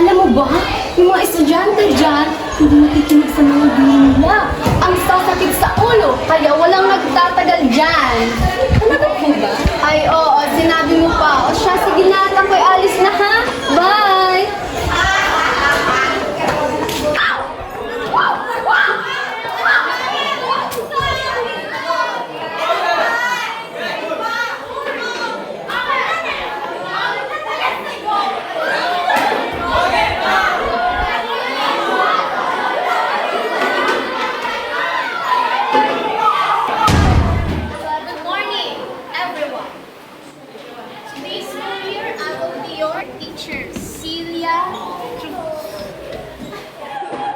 Alam mo ba, yung mga estudyante dyan, hindi nakikinig sa mga guru nila. Ang sasakit sa ulo, kaya walang nagtatagal dyan. Talaga po ba? Ay, oo, sinabi mo pa. O siya, sige na, ako'y alis na ha. Bye!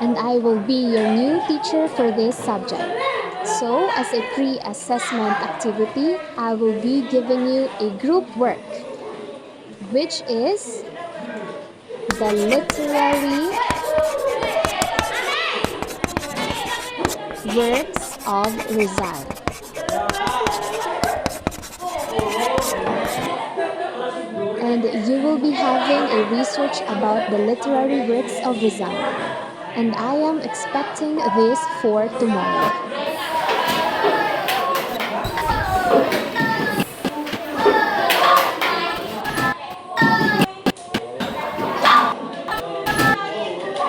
And I will be your new teacher for this subject. So, as a pre-assessment activity, I will be giving you a group work, which is the literary works of Rizal. And you will be having a research about the literary works of Rizal. And I am expecting this for tomorrow.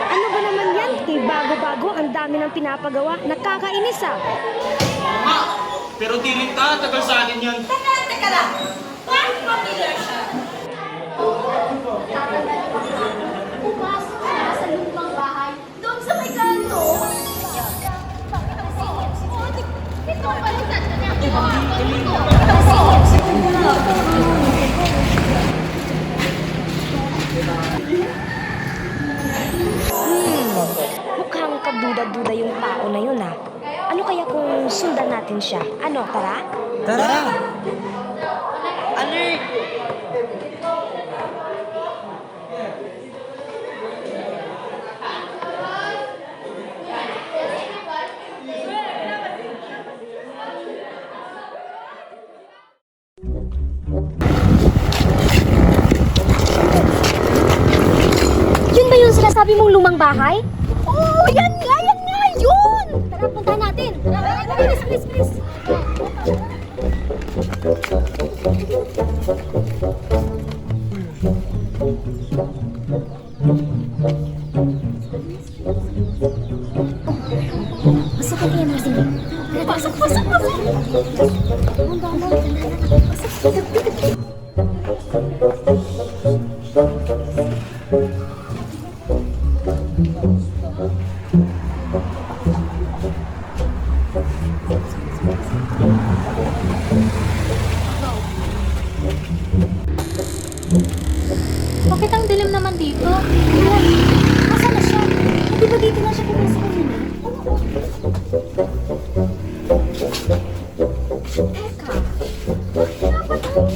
Ano ba naman yan? Bago-bago, ang dami ng pinapagawa. Nakakainis ah. Ma, pero di rin tagal sa akin yan. Teka lang. Bakit popular siya? Pumasok ka sa lumang bahay, doon sa may kanto. Ito ang balitan na niya. Mukhang kaduda-duda yung tao na yun ah. Ano kaya kung sundan natin siya? Ano, tara? Tara! Alert! Yun ba yung sinasabi mong lumang bahay? Oo, yan nga yun! Tara, punta natin. Bilis. Pasok ka kaya, Marcel. Pasok. Bakit ang dilim naman dito? Asa na siya? Hindi ba dito na siya pumasok kanina?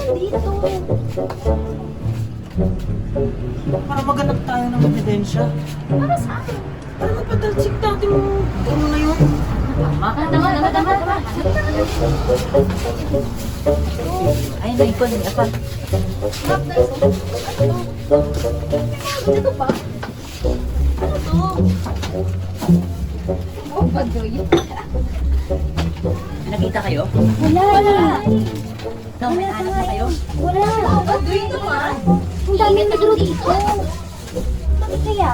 Dito. Para maghanap tayo ng ebidensya. Para saan? Para mapadalsik natin mo. Ano na yun? Tama. Ay, naipon. Apa? Ito ba? Ano to? Oh, baduy. Nakita kayo? Wala. No, may anak na kayo? Wala. Oh, baduy naman. Ang dami nagro dito. Bakit kaya?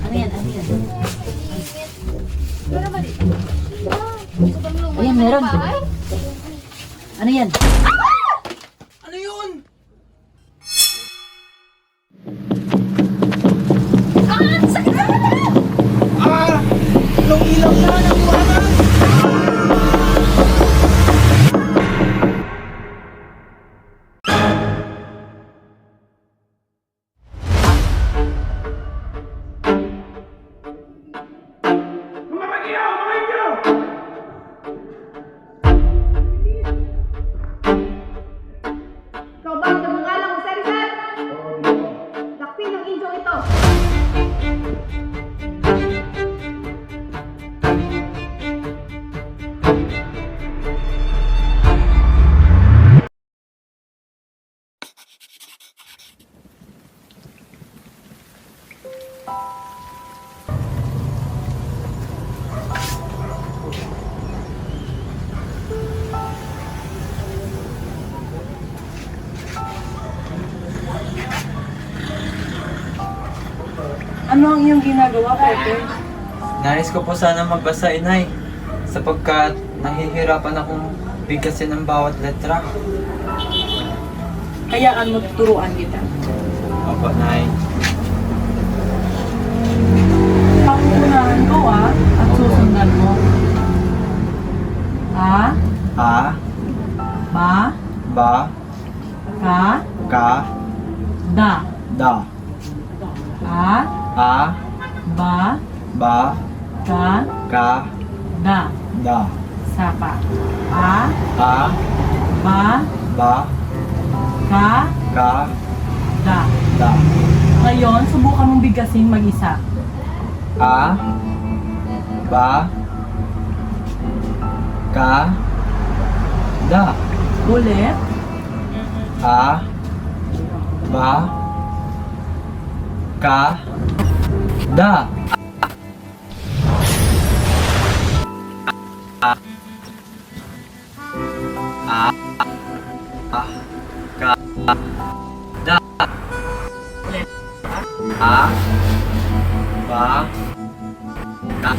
Ano yan? Ano yan? Pero ba dito? Ayan, meron. Ano yan? Ano yun? Ah! Ilaw-ilaw na ng buwangan! Ikaw ba ang nagungalang mo, Sir? Lakpin ang injong ito. Ano ang iyong ginagawa, Pepe? Nais ko po sana magbasa, Inay, sapagkat nahihirapan akong bigkasin ang bawat letra. Hayaan mo turuan kita. Opo, Nay. Pangunahan ko at susundan mo. A, A, ba, ba, ka, ka, da. da. A, A, ba, ba, ka, ka, da. da. Sapa. A, A, ba, ba, ka, ka, da. da. Ngayon, subukan mong bigkasin mag-isa. A, ba, ka, da. Ulit. A, ba, ka, da. A, ka, da. A, ba, ka.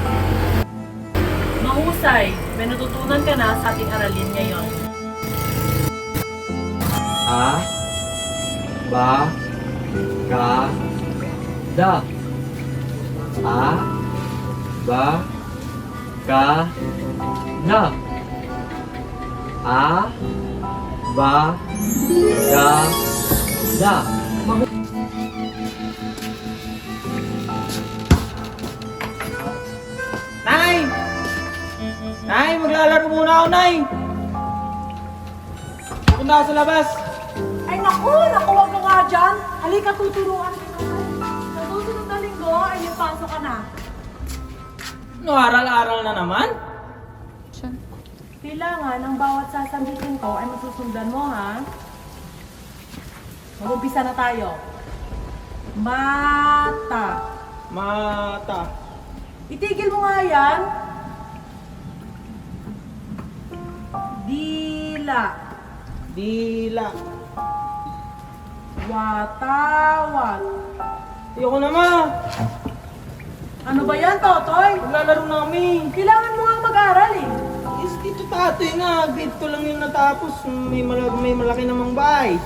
Mahusay. May natutunan ka na sa ating aralin ngayon. A, ba, ka, da. A, ba, ka, da. A, ba, ka, da. Nay! Nay, maglalaro muna ako, Nay! Ako na sa labas. Ay naku, wag ka nga dyan. Halika, tuturuan kita. Sa susunod na linggo, ay may pasok ka na. No, aral-aral na naman. Kailangan ang bawat sasabihin ko ay masusundan mo, ha? Mag-umpisa na tayo. Mata. Mata. Itigil mo nga yan. Dila. Dila. Watawat. Ayoko na, Ma. Ano ba yan, Totoy? Maglalaro namin. Kailangan mo nga mag-aral eh. Is dito tatay nga, grade 2 lang yung natapos. May malaki namang bahay.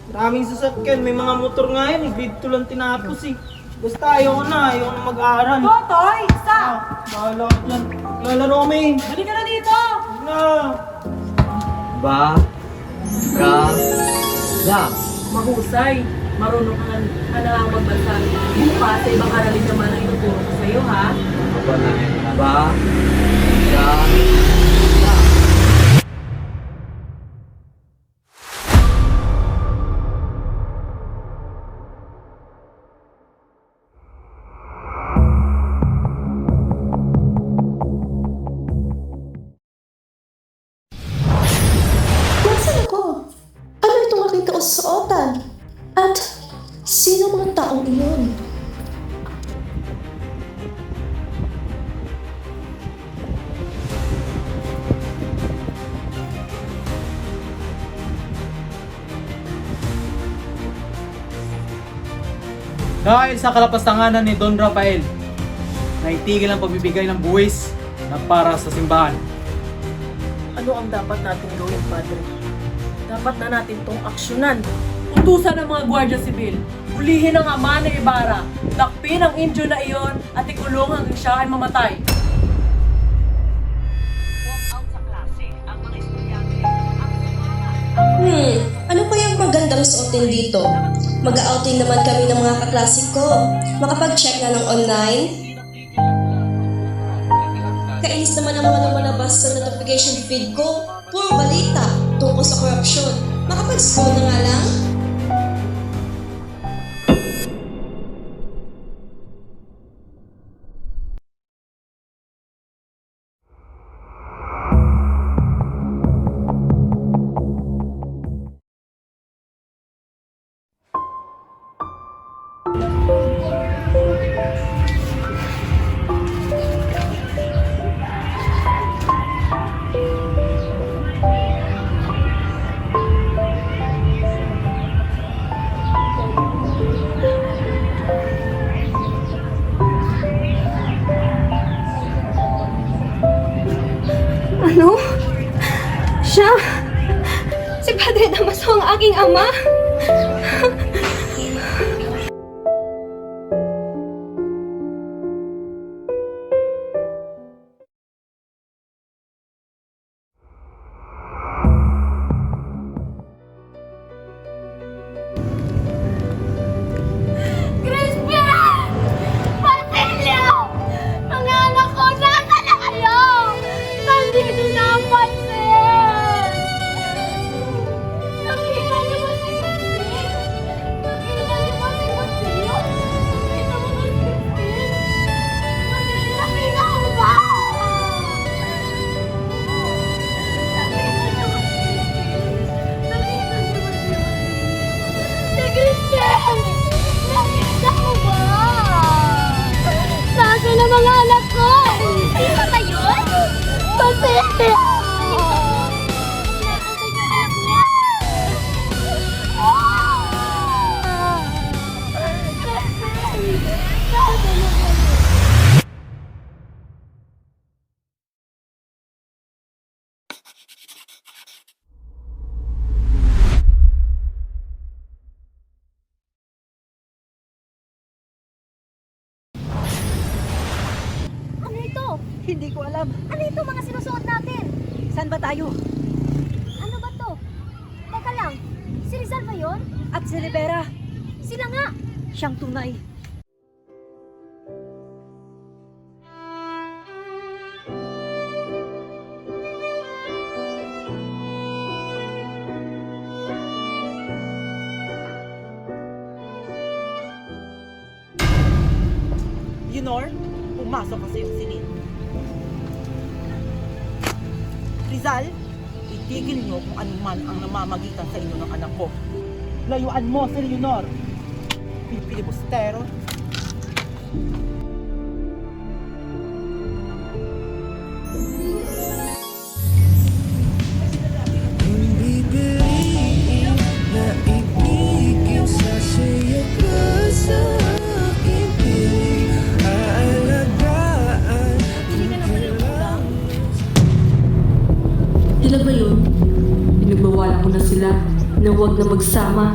Maraming sasakyan, may mga motor nga yun. Grade 2 lang tinapos eh. Basta ayoko na mag-aaral. Totoy, isa! Bahala ka dyan. Maglalaro kami. Balik ka na dito! Huwag na. Ba, ka, da. Mahusay. marunong ka na lang magbasa. Bukas, sa ibang aralin naman ang ituturo ko sa'yo, ha? Aba na yun ba? Yan. Nasaan ako? Ano itong aking kausuotan? At sino mga taong iyon? Dahil sa kalapastanganan ni Don Rafael, naitigil ang pagbibigay ng buwis na para sa simbahan. Ano ang dapat natin gawin, Padre? Dapat na natin tong aksyonan. Utusan ng mga Guardia Civil. Hulihin ang ama ni Ibarra. Dakpin ang Indio na iyon at ikulong hanggang siya ay mamatay. Ano kayang magandang suotin dito? Mag-outing naman kami ng mga kaklase ko. Makapag-check na ng online. Kainis naman ang mga lumalabas sa notification feed ko. Puro balita tungkol sa korupsyon. Makapag-scroll na nga lang. Ano? Siya? Si Padre Damaso ang aking ama? Crispian! Basilio! Mga anak ko, nasa na kayo? Nandito na ang pansin! Nakita niyo ba si Crispin? Nakita niyo ba si Basilio? Nakita mo ba si Crispin? Nakita mo ba? Nakita niyo ba si Crispin? Nakita niyo ba si Basilio? Si Crispin! Nakita mo ba? Nasaan na mga anak ko? Sino ba yun? Basilio! Nasaan yung anak niya? Nasaan yung anak? Ano ito? Hindi ko alam. Ano ito mga sinusuot natin? Saan ba tayo? Ano ba to? Teka lang, si Rizal ba yun? At si Rivera, Sila nga! siyang tunay. Yunor, pumasok ka sa iyong silid. Rizal, itigil niyo kung ano man ang namamagitan sa inyo ng anak ko. Layuan mo si Leonor. Pipilibustero. Sila ba yun? Pinagbawalan ko na sila na huwag na magsama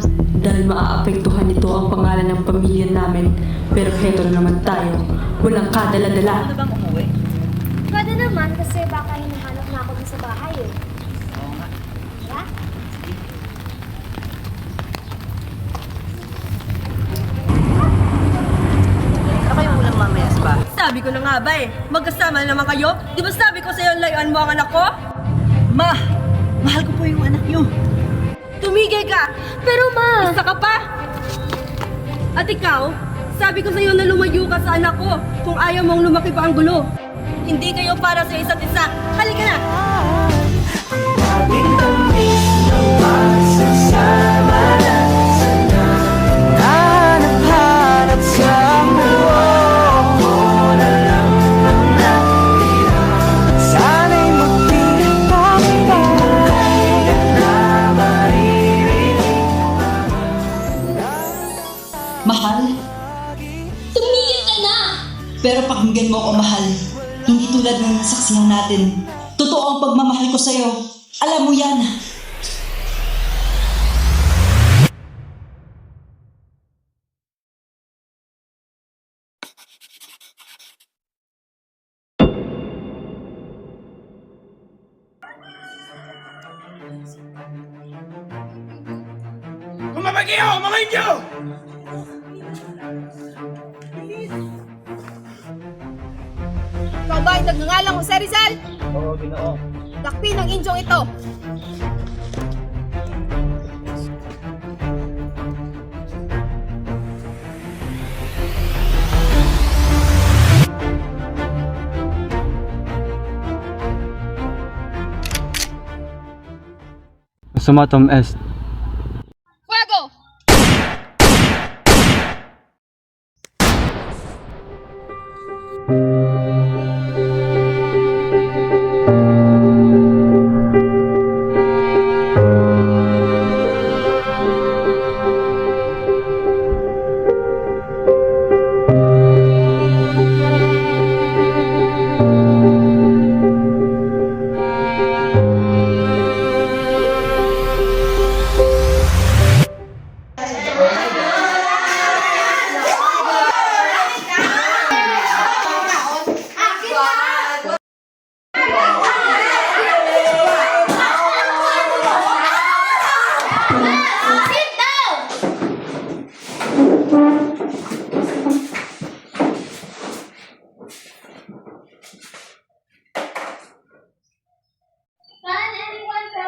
dahil maaapektuhan nito ang pangalan ng pamilya namin. Pero heto na naman tayo. Walang kadala-dala. Ano bang umuwi? Pwede naman kasi baka hinahanap na ako dun sa bahay eh. Oo nga. Diba? Sabi ko na nga ba magkasama na naman kayo? Di ba sabi ko sa'yo layuan mo ang anak ko? Ma, mahal ko po yung anak niyo. Tumigil ka! Pero ma! Isa ka pa! At ikaw, sabi ko sa'yo na lumayo ka sa anak ko kung ayaw mong lumaki pa ang gulo. Hindi kayo para sa isa't isa. Halika na! Mahal? Tumigil ka na! Pero pakinggan mo ako, mahal. Hindi tulad ng nasaksihan natin. Totoo ang pagmamahal ko sa'yo. Alam mo yan. Ikaw ba ay nagngangalang Jose Rizal? Oo, Ginoo. Lakpi ng indyong ito. Sumatom est. Fuego!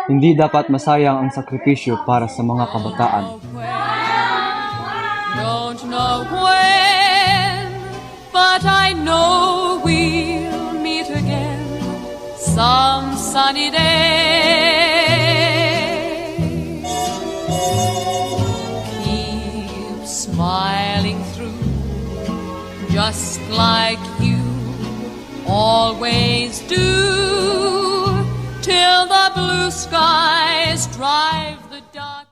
Hindi dapat masayang ang sakripisyo para sa mga kabataan. Don't know when, but I know we'll meet again some sunny day. Keep smiling through, just like you always do, till the blue skies drive the dark.